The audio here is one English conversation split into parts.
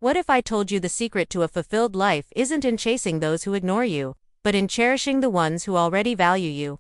What if I told you the secret to a fulfilled life isn't in chasing those who ignore you, but in cherishing the ones who already value you?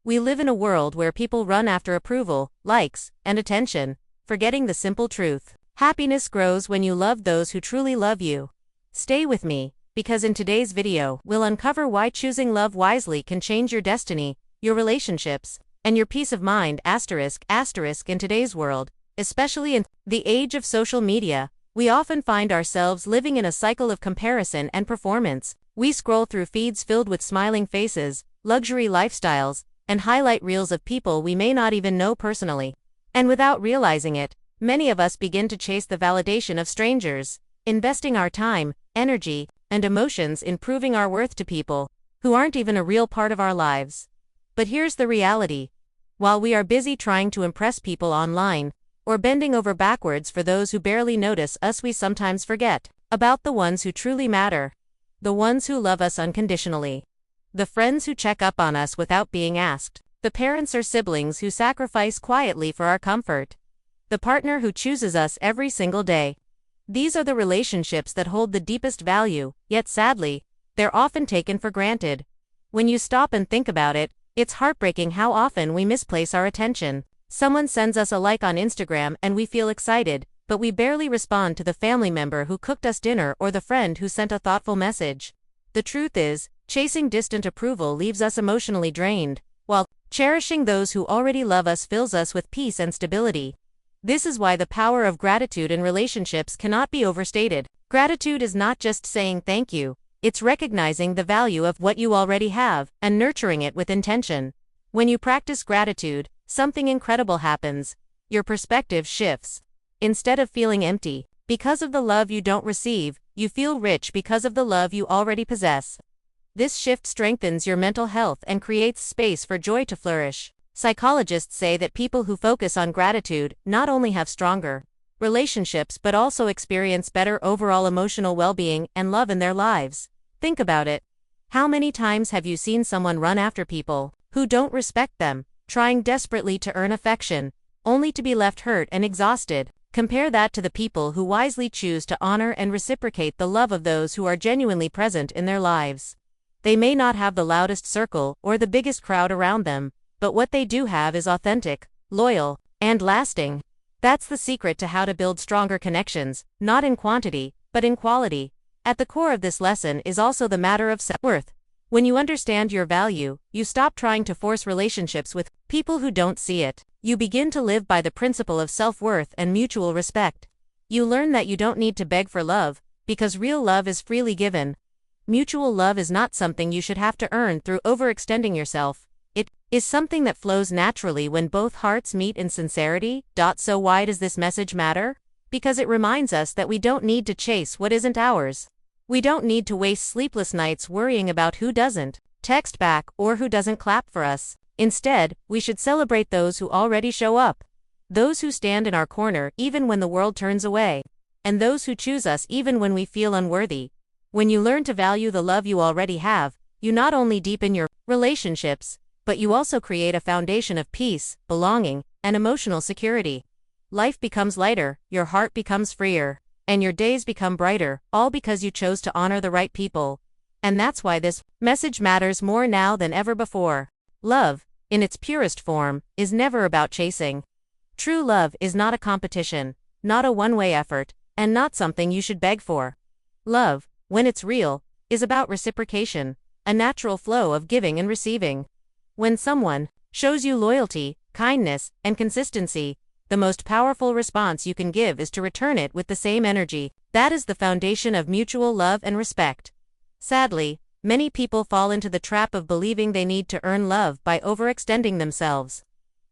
We live in a world where people run after approval, likes, and attention, forgetting the simple truth. Happiness grows when you love those who truly love you. Stay with me, because in today's video, we'll uncover why choosing love wisely can change your destiny, your relationships, and your peace of mind. In today's world, especially in the age of social media, we often find ourselves living in a cycle of comparison and performance. We scroll through feeds filled with smiling faces, luxury lifestyles, and highlight reels of people we may not even know personally. And without realizing it, many of us begin to chase the validation of strangers, investing our time, energy, and emotions in proving our worth to people who aren't even a real part of our lives. But here's the reality. While we are busy trying to impress people online, or bending over backwards for those who barely notice us, we sometimes forget about the ones who truly matter. The ones who love us unconditionally. The friends who check up on us without being asked. The parents or siblings who sacrifice quietly for our comfort. The partner who chooses us every single day. These are the relationships that hold the deepest value, yet sadly, they're often taken for granted. When you stop and think about it, it's heartbreaking how often we misplace our attention. Someone sends us a like on Instagram and we feel excited, but we barely respond to the family member who cooked us dinner or the friend who sent a thoughtful message. The truth is, chasing distant approval leaves us emotionally drained, while cherishing those who already love us fills us with peace and stability. This is why the power of gratitude in relationships cannot be overstated. Gratitude is not just saying thank you, it's recognizing the value of what you already have and nurturing it with intention. When you practice gratitude, something incredible happens. Your perspective shifts. Instead of feeling empty because of the love you don't receive, you feel rich because of the love you already possess. This shift strengthens your mental health and creates space for joy to flourish. Psychologists say that people who focus on gratitude not only have stronger relationships but also experience better overall emotional well-being and love in their lives. Think about it. How many times have you seen someone run after people who don't respect them, trying desperately to earn affection, only to be left hurt and exhausted? Compare that to the people who wisely choose to honor and reciprocate the love of those who are genuinely present in their lives. They may not have the loudest circle or the biggest crowd around them, but what they do have is authentic, loyal, and lasting. That's the secret to how to build stronger connections, not in quantity, but in quality. At the core of this lesson is also the matter of self-worth. When you understand your value, you stop trying to force relationships with people who don't see it. You begin to live by the principle of self-worth and mutual respect. You learn that you don't need to beg for love, because real love is freely given. Mutual love is not something you should have to earn through overextending yourself. It is something that flows naturally when both hearts meet in sincerity. So why does this message matter? Because it reminds us that we don't need to chase what isn't ours. We don't need to waste sleepless nights worrying about who doesn't text back or who doesn't clap for us. Instead, we should celebrate those who already show up. Those who stand in our corner even when the world turns away. And those who choose us even when we feel unworthy. When you learn to value the love you already have, you not only deepen your relationships, but you also create a foundation of peace, belonging, and emotional security. Life becomes lighter, your heart becomes freer, and your days become brighter, all because you chose to honor the right people. And that's why this message matters more now than ever before. Love, in its purest form, is never about chasing. True love is not a competition, not a one-way effort, and not something you should beg for. Love, when it's real, is about reciprocation, a natural flow of giving and receiving. When someone shows you loyalty, kindness, and consistency, the most powerful response you can give is to return it with the same energy. That is the foundation of mutual love and respect. Sadly, many people fall into the trap of believing they need to earn love by overextending themselves.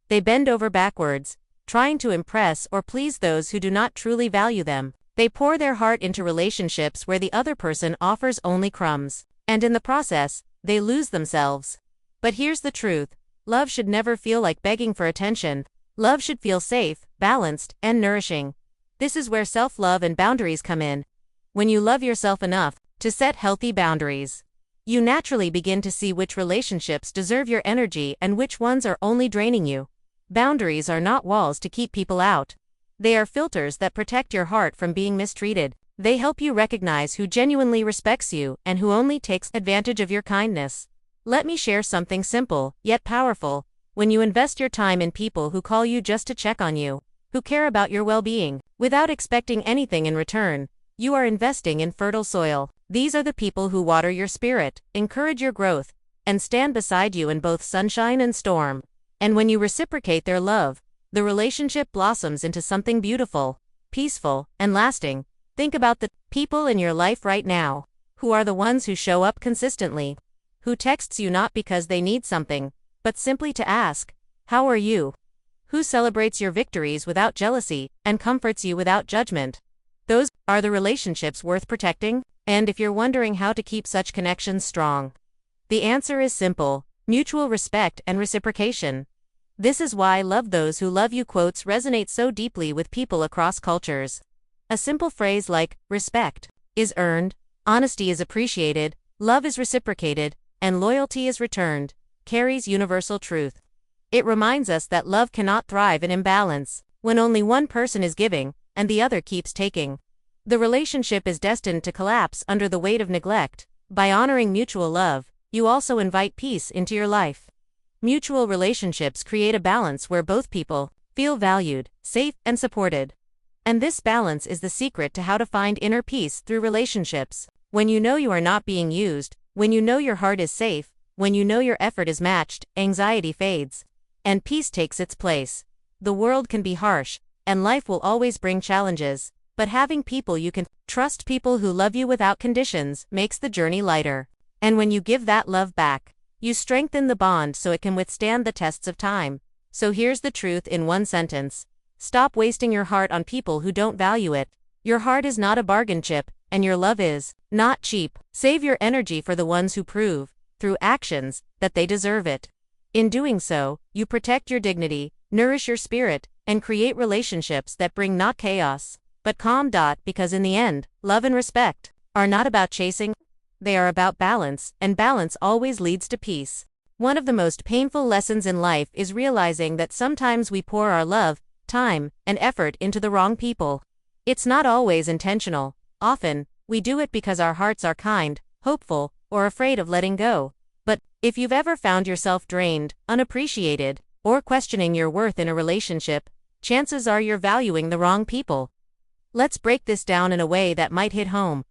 They bend over backwards, trying to impress or please those who do not truly value them. They pour their heart into relationships where the other person offers only crumbs, and in the process, they lose themselves. But here's the truth. Love should never feel like begging for attention. Love should feel safe, balanced, and nourishing. This is where self-love and boundaries come in. When you love yourself enough to set healthy boundaries, you naturally begin to see which relationships deserve your energy and which ones are only draining you. Boundaries are not walls to keep people out. They are filters that protect your heart from being mistreated. They help you recognize who genuinely respects you and who only takes advantage of your kindness. Let me share something simple, yet powerful. When you invest your time in people who call you just to check on you, who care about your well-being, without expecting anything in return, you are investing in fertile soil. These are the people who water your spirit, encourage your growth, and stand beside you in both sunshine and storm. And when you reciprocate their love, the relationship blossoms into something beautiful, peaceful, and lasting. Think about the people in your life right now. Who are the ones who show up consistently? Who texts you not because they need something, but simply to ask, "How are you?" Who celebrates your victories without jealousy and comforts you without judgment? Those are the relationships worth protecting. And if you're wondering how to keep such connections strong, the answer is simple: mutual respect and reciprocation. This is why "love those who love you" quotes resonate so deeply with people across cultures. A simple phrase like, "Respect is earned, honesty is appreciated, love is reciprocated, and loyalty is returned," carries universal truth. It reminds us that love cannot thrive in imbalance, when only one person is giving and the other keeps taking. The relationship is destined to collapse under the weight of neglect. By honoring mutual love, you also invite peace into your life. Mutual relationships create a balance where both people feel valued, safe, and supported. And this balance is the secret to how to find inner peace through relationships. When you know you are not being used, when you know your heart is safe, when you know your effort is matched, anxiety fades, and peace takes its place. The world can be harsh, and life will always bring challenges, but having people you can trust, people who love you without conditions, makes the journey lighter. And when you give that love back, you strengthen the bond so it can withstand the tests of time. So here's the truth in one sentence: stop wasting your heart on people who don't value it. Your heart is not a bargain chip, and your love is not cheap. Save your energy for the ones who prove, through actions, that they deserve it. In doing so, you protect your dignity, nourish your spirit, and create relationships that bring not chaos, but calm. Because in the end, love and respect are not about chasing, they are about balance, and balance always leads to peace. One of the most painful lessons in life is realizing that sometimes we pour our love, time, and effort into the wrong people. It's not always intentional. Often, we do it because our hearts are kind, hopeful, or afraid of letting go. But if you've ever found yourself drained, unappreciated, or questioning your worth in a relationship, chances are you're valuing the wrong people. Let's break this down in a way that might hit home.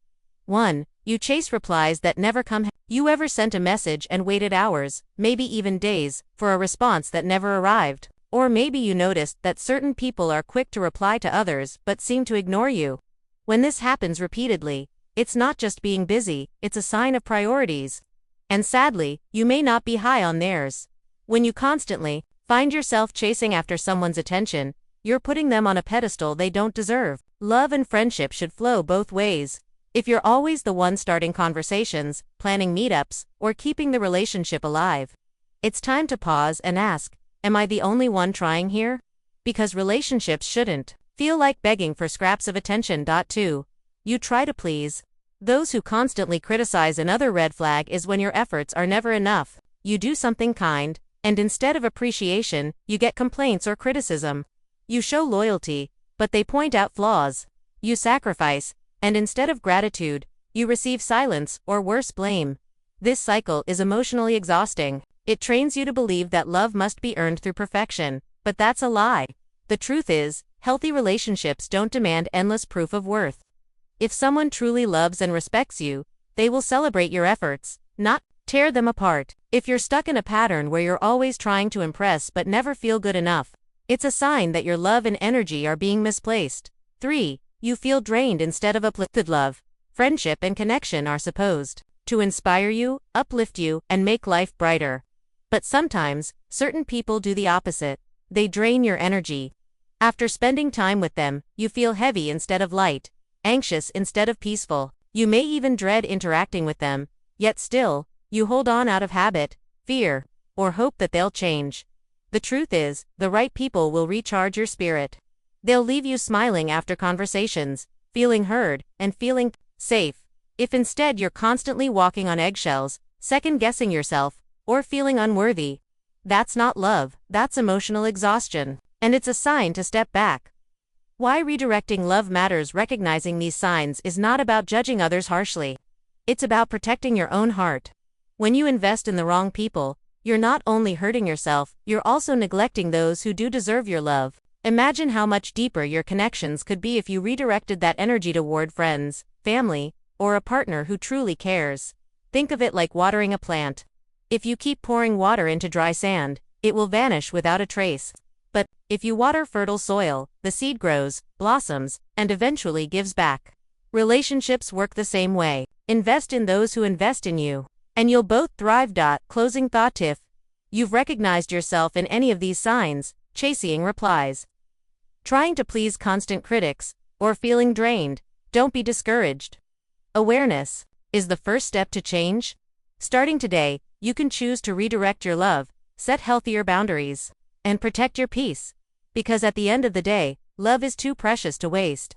1. You chase replies that never come. You ever sent a message and waited hours, maybe even days, for a response that never arrived? Or maybe you noticed that certain people are quick to reply to others but seem to ignore you. When this happens repeatedly, it's not just being busy, it's a sign of priorities. And sadly, you may not be high on theirs. When you constantly find yourself chasing after someone's attention, you're putting them on a pedestal they don't deserve. Love and friendship should flow both ways. If you're always the one starting conversations, planning meetups, or keeping the relationship alive, it's time to pause and ask, am I the only one trying here? Because relationships shouldn't feel like begging for scraps of attention. 2. You try to please those who constantly criticize. Another red flag is when your efforts are never enough. You do something kind, and instead of appreciation, you get complaints or criticism. You show loyalty, but they point out flaws. You sacrifice, and instead of gratitude, you receive silence or worse, blame. This cycle is emotionally exhausting. It trains you to believe that love must be earned through perfection, but that's a lie. The truth is, healthy relationships don't demand endless proof of worth. If someone truly loves and respects you, they will celebrate your efforts, not tear them apart. If you're stuck in a pattern where you're always trying to impress but never feel good enough, it's a sign that your love and energy are being misplaced. 3. You feel drained instead of uplifted. Love, friendship, and connection are supposed to inspire you, uplift you, and make life brighter. But sometimes, certain people do the opposite. They drain your energy. After spending time with them, you feel heavy instead of light, anxious instead of peaceful. You may even dread interacting with them, yet still, you hold on out of habit, fear, or hope that they'll change. The truth is, the right people will recharge your spirit. They'll leave you smiling after conversations, feeling heard, and feeling safe. If instead you're constantly walking on eggshells, second-guessing yourself, or feeling unworthy, that's not love, that's emotional exhaustion. And it's a sign to step back. Why redirecting love matters. Recognizing these signs is not about judging others harshly. It's about protecting your own heart. When you invest in the wrong people, you're not only hurting yourself, you're also neglecting those who do deserve your love. Imagine how much deeper your connections could be if you redirected that energy toward friends, family, or a partner who truly cares. Think of it like watering a plant. If you keep pouring water into dry sand, it will vanish without a trace. But if you water fertile soil, the seed grows, blossoms, and eventually gives back. Relationships work the same way. Invest in those who invest in you, and you'll both thrive. Closing thought: if you've recognized yourself in any of these signs, chasing replies, trying to please constant critics, or feeling drained, don't be discouraged. Awareness is the first step to change. Starting today, you can choose to redirect your love, set healthier boundaries, and protect your peace. Because at the end of the day, love is too precious to waste.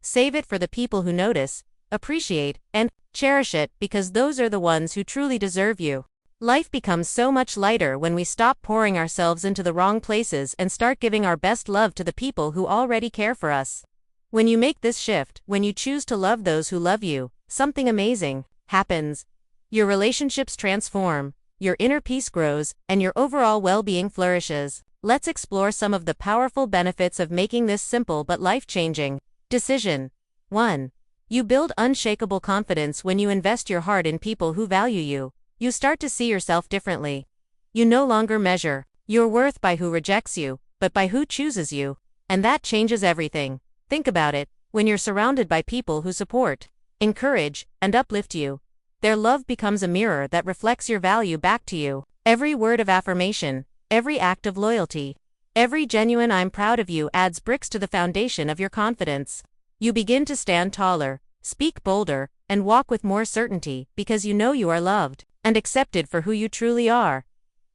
Save it for the people who notice, appreciate, and cherish it, because those are the ones who truly deserve you. Life becomes so much lighter when we stop pouring ourselves into the wrong places and start giving our best love to the people who already care for us. When you make this shift, when you choose to love those who love you, something amazing happens. Your relationships transform, your inner peace grows, and your overall well-being flourishes. Let's explore some of the powerful benefits of making this simple but life-changing decision. 1. You build unshakable confidence. When you invest your heart in people who value you, you start to see yourself differently. You no longer measure your worth by who rejects you, but by who chooses you, and that changes everything. Think about it: when you're surrounded by people who support, encourage, and uplift you, their love becomes a mirror that reflects your value back to you. Every word of affirmation, every act of loyalty, every genuine "I'm proud of you" adds bricks to the foundation of your confidence. You begin to stand taller, speak bolder, and walk with more certainty, because you know you are loved and accepted for who you truly are.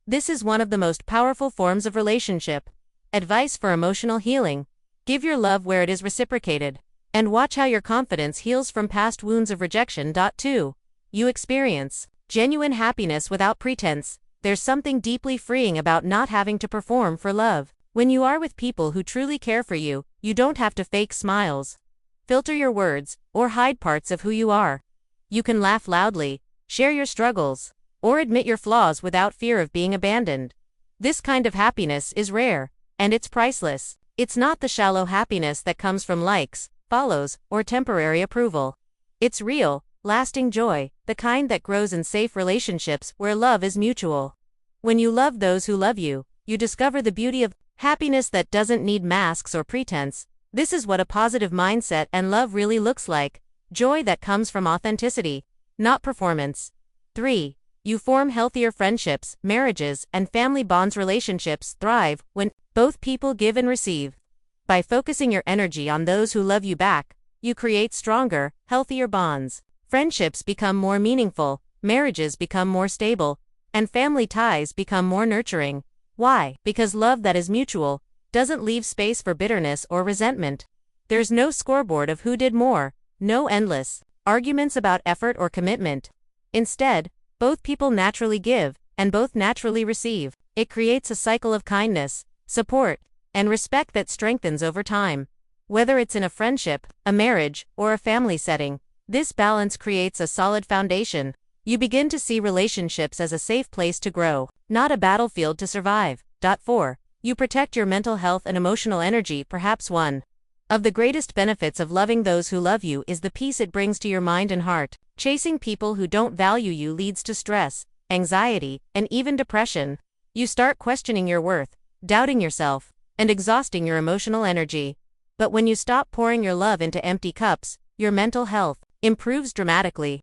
This is one of the most powerful forms of relationship. Advice for emotional healing: give your love where it is reciprocated, and watch how your confidence heals from past wounds of rejection. 2. You experience genuine happiness without pretense. There's something deeply freeing about not having to perform for love. When you are with people who truly care for you, you don't have to fake smiles, filter your words, or hide parts of who you are. You can laugh loudly, share your struggles, or admit your flaws without fear of being abandoned. This kind of happiness is rare, and it's priceless. It's not the shallow happiness that comes from likes, follows, or temporary approval. It's real, lasting joy, the kind that grows in safe relationships where love is mutual. When you love those who love you, you discover the beauty of happiness that doesn't need masks or pretense. This is what a positive mindset and love really looks like: joy that comes from authenticity, not performance. 3. You form healthier friendships, marriages, and family bonds. Relationships thrive when both people give and receive. By focusing your energy on those who love you back, you create stronger, healthier bonds. Friendships become more meaningful, marriages become more stable, and family ties become more nurturing. Why? Because love that is mutual doesn't leave space for bitterness or resentment. There's no scoreboard of who did more, no endless arguments about effort or commitment. Instead, both people naturally give, and both naturally receive. It creates a cycle of kindness, support, and respect that strengthens over time. Whether it's in a friendship, a marriage, or a family setting, this balance creates a solid foundation. You begin to see relationships as a safe place to grow, not a battlefield to survive. 4. You protect your mental health and emotional energy. Perhaps one of the greatest benefits of loving those who love you is the peace it brings to your mind and heart. Chasing people who don't value you leads to stress, anxiety, and even depression. You start questioning your worth, doubting yourself, and exhausting your emotional energy. But when you stop pouring your love into empty cups, your mental health improves dramatically.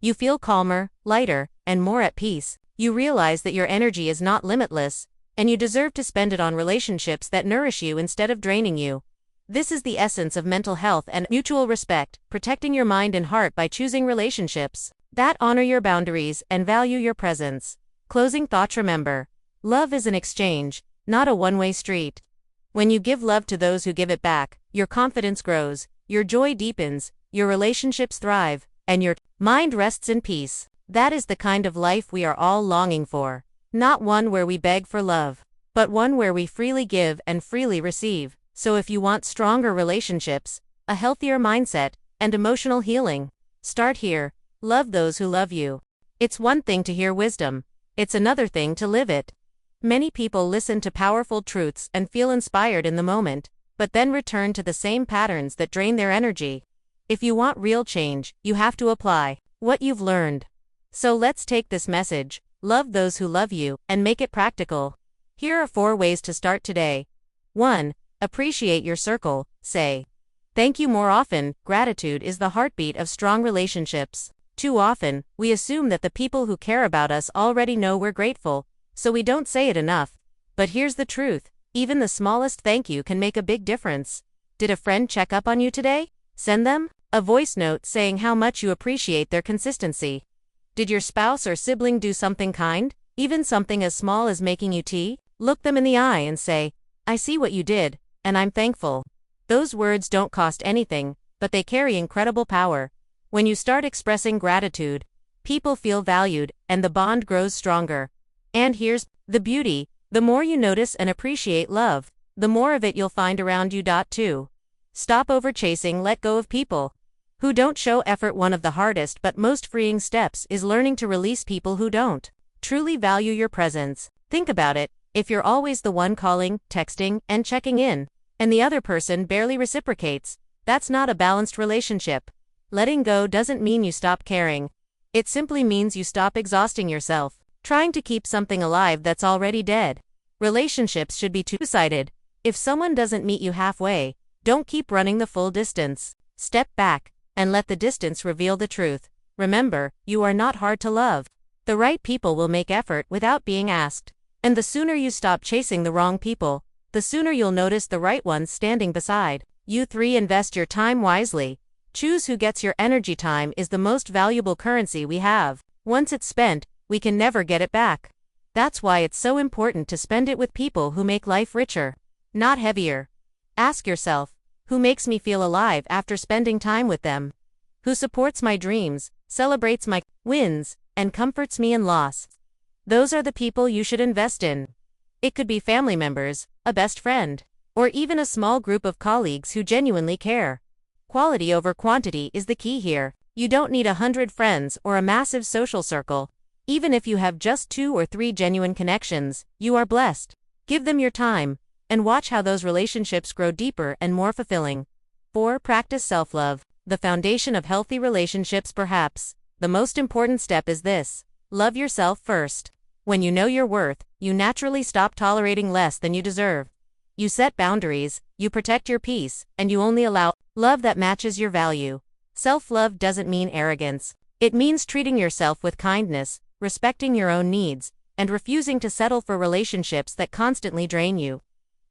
You feel calmer, lighter, and more at peace. You realize that your energy is not limitless, and you deserve to spend it on relationships that nourish you instead of draining you. This is the essence of mental health and mutual respect: protecting your mind and heart by choosing relationships that honor your boundaries and value your presence. Closing thoughts: remember, love is an exchange, not a one-way street. When you give love to those who give it back, your confidence grows, your joy deepens, your relationships thrive, and your mind rests in peace. That is the kind of life we are all longing for. Not one where we beg for love, but one where we freely give and freely receive. So if you want stronger relationships, a healthier mindset, and emotional healing, start here. Love those who love you. It's one thing to hear wisdom. It's another thing to live it. Many people listen to powerful truths and feel inspired in the moment, but then return to the same patterns that drain their energy. If you want real change, you have to apply what you've learned. So let's take this message, love those who love you, and make it practical. Here are 4 ways to start today. 1. Appreciate your circle. Say thank you more often. Gratitude is the heartbeat of strong relationships. Too often, we assume that the people who care about us already know we're grateful, so we don't say it enough. But here's the truth, even the smallest thank you can make a big difference. Did a friend check up on you today? Send them a voice note saying how much you appreciate their consistency. Did your spouse or sibling do something kind? Even something as small as making you tea? Look them in the eye and say, I see what you did, and I'm thankful. Those words don't cost anything, but they carry incredible power. When you start expressing gratitude, people feel valued, and the bond grows stronger. And here's the beauty, the more you notice and appreciate love, the more of it you'll find around you. 2. Stop overchasing. Let go of people who don't show effort. One of the hardest but most freeing steps is learning to release people who don't truly value your presence. Think about it, if you're always the one calling, texting, and checking in, and the other person barely reciprocates, that's not a balanced relationship. Letting go doesn't mean you stop caring. It simply means you stop exhausting yourself trying to keep something alive that's already dead. Relationships should be two-sided. If someone doesn't meet you halfway, don't keep running the full distance. Step back and let the distance reveal the truth. Remember, you are not hard to love. The right people will make effort without being asked. And the sooner you stop chasing the wrong people, the sooner you'll notice the right ones standing beside you. 3. Invest your time wisely. Choose who gets your energy. Time is the most valuable currency we have. Once it's spent, we can never get it back. That's why it's so important to spend it with people who make life richer, not heavier. Ask yourself, who makes me feel alive after spending time with them? Who supports my dreams, celebrates my wins, and comforts me in loss? Those are the people you should invest in. It could be family members, a best friend, or even a small group of colleagues who genuinely care. Quality over quantity is the key here. You don't need 100 friends or a massive social circle. Even if you have just 2 or 3 genuine connections, you are blessed. Give them your time, and watch how those relationships grow deeper and more fulfilling. 4. Practice self-love. The foundation of healthy relationships. Perhaps the most important step is this: love yourself first. When you know your worth, you naturally stop tolerating less than you deserve. You set boundaries, you protect your peace, and you only allow love that matches your value. Self-love doesn't mean arrogance. It means treating yourself with kindness, respecting your own needs, and refusing to settle for relationships that constantly drain you.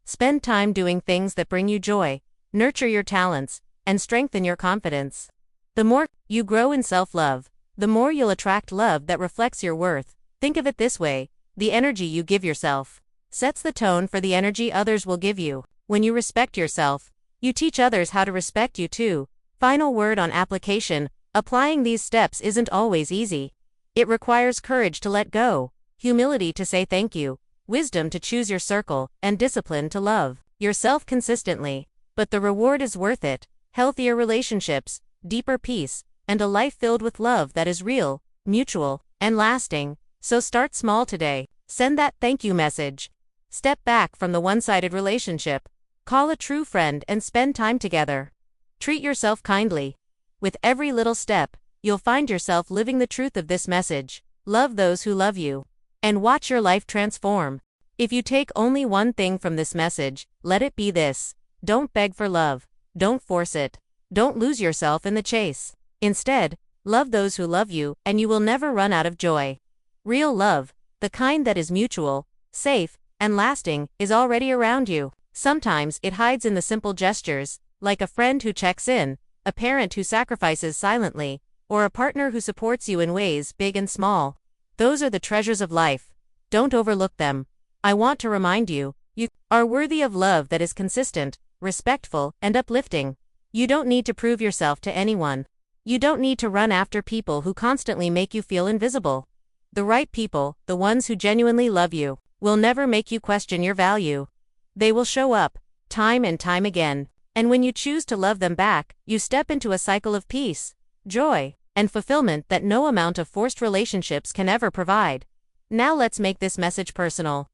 Spend time doing things that bring you joy, nurture your talents, and strengthen your confidence. The more you grow in self-love, the more you'll attract love that reflects your worth. Think of it this way: the energy you give yourself sets the tone for the energy others will give you. When you respect yourself, you teach others how to respect you too. Final word on application: applying these steps isn't always easy. It requires courage to let go, humility to say thank you, wisdom to choose your circle, and discipline to love yourself consistently. But the reward is worth it: healthier relationships, deeper peace, and a life filled with love that is real, mutual, and lasting. So start small today. Send that thank you message. Step back from the one-sided relationship. Call a true friend and spend time together. Treat yourself kindly. With every little step, you'll find yourself living the truth of this message. Love those who love you, and watch your life transform. If you take only one thing from this message, let it be this: don't beg for love. Don't force it. Don't lose yourself in the chase. Instead, love those who love you, and you will never run out of joy. Real love, the kind that is mutual, safe, and lasting, is already around you. Sometimes it hides in the simple gestures, like a friend who checks in, a parent who sacrifices silently, or a partner who supports you in ways big and small. Those are the treasures of life. Don't overlook them. I want to remind you, you are worthy of love that is consistent, respectful, and uplifting. You don't need to prove yourself to anyone. You don't need to run after people who constantly make you feel invisible. The right people, the ones who genuinely love you, will never make you question your value. They will show up, time and time again. And when you choose to love them back, you step into a cycle of peace, joy, and fulfillment that no amount of forced relationships can ever provide. Now let's make this message personal.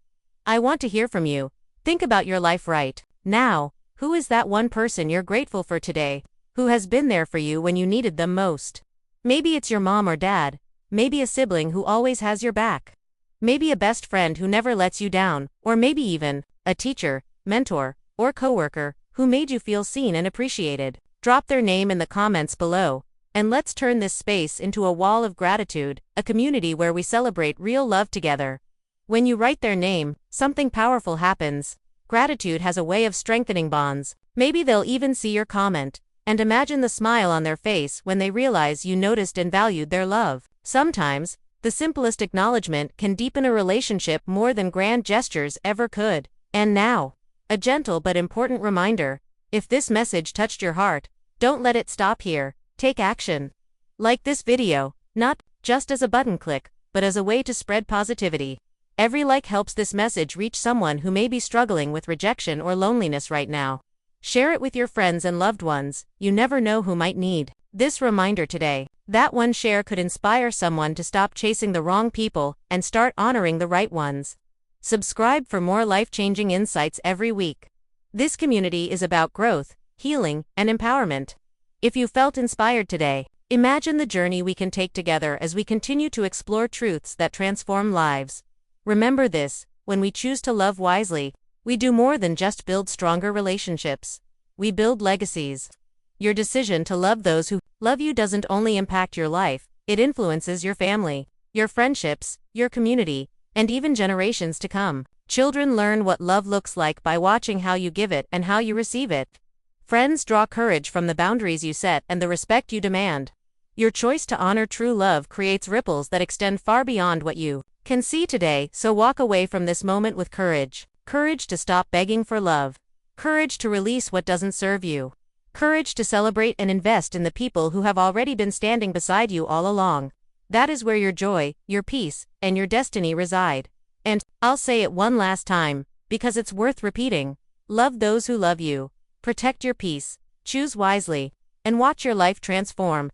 I want to hear from you. Think about your life right now. Who is that one person you're grateful for today? Who has been there for you when you needed them most? Maybe it's your mom or dad. Maybe a sibling who always has your back. Maybe a best friend who never lets you down, or maybe even a teacher, mentor, or coworker who made you feel seen and appreciated. Drop their name in the comments below, and let's turn this space into a wall of gratitude, a community where we celebrate real love together. When you write their name, something powerful happens. Gratitude has a way of strengthening bonds. Maybe they'll even see your comment, and imagine the smile on their face when they realize you noticed and valued their love. Sometimes, the simplest acknowledgement can deepen a relationship more than grand gestures ever could. And now, a gentle but important reminder. If this message touched your heart, don't let it stop here. Take action. Like this video, not just as a button click, but as a way to spread positivity. Every like helps this message reach someone who may be struggling with rejection or loneliness right now. Share it with your friends and loved ones. You never know who might need this reminder today. That one share could inspire someone to stop chasing the wrong people and start honoring the right ones. Subscribe for more life-changing insights every week. This community is about growth, healing, and empowerment. If you felt inspired today, imagine the journey we can take together as we continue to explore truths that transform lives. Remember this: when we choose to love wisely, we do more than just build stronger relationships. We build legacies. Your decision to love those who love you doesn't only impact your life, it influences your family, your friendships, your community, and even generations to come. Children learn what love looks like by watching how you give it and how you receive it. Friends draw courage from the boundaries you set and the respect you demand. Your choice to honor true love creates ripples that extend far beyond what you can see today, so walk away from this moment with courage. Courage to stop begging for love. Courage to release what doesn't serve you. Courage to celebrate and invest in the people who have already been standing beside you all along. That is where your joy, your peace, and your destiny reside. And I'll say it one last time, because it's worth repeating. Love those who love you. Protect your peace. Choose wisely. And watch your life transform.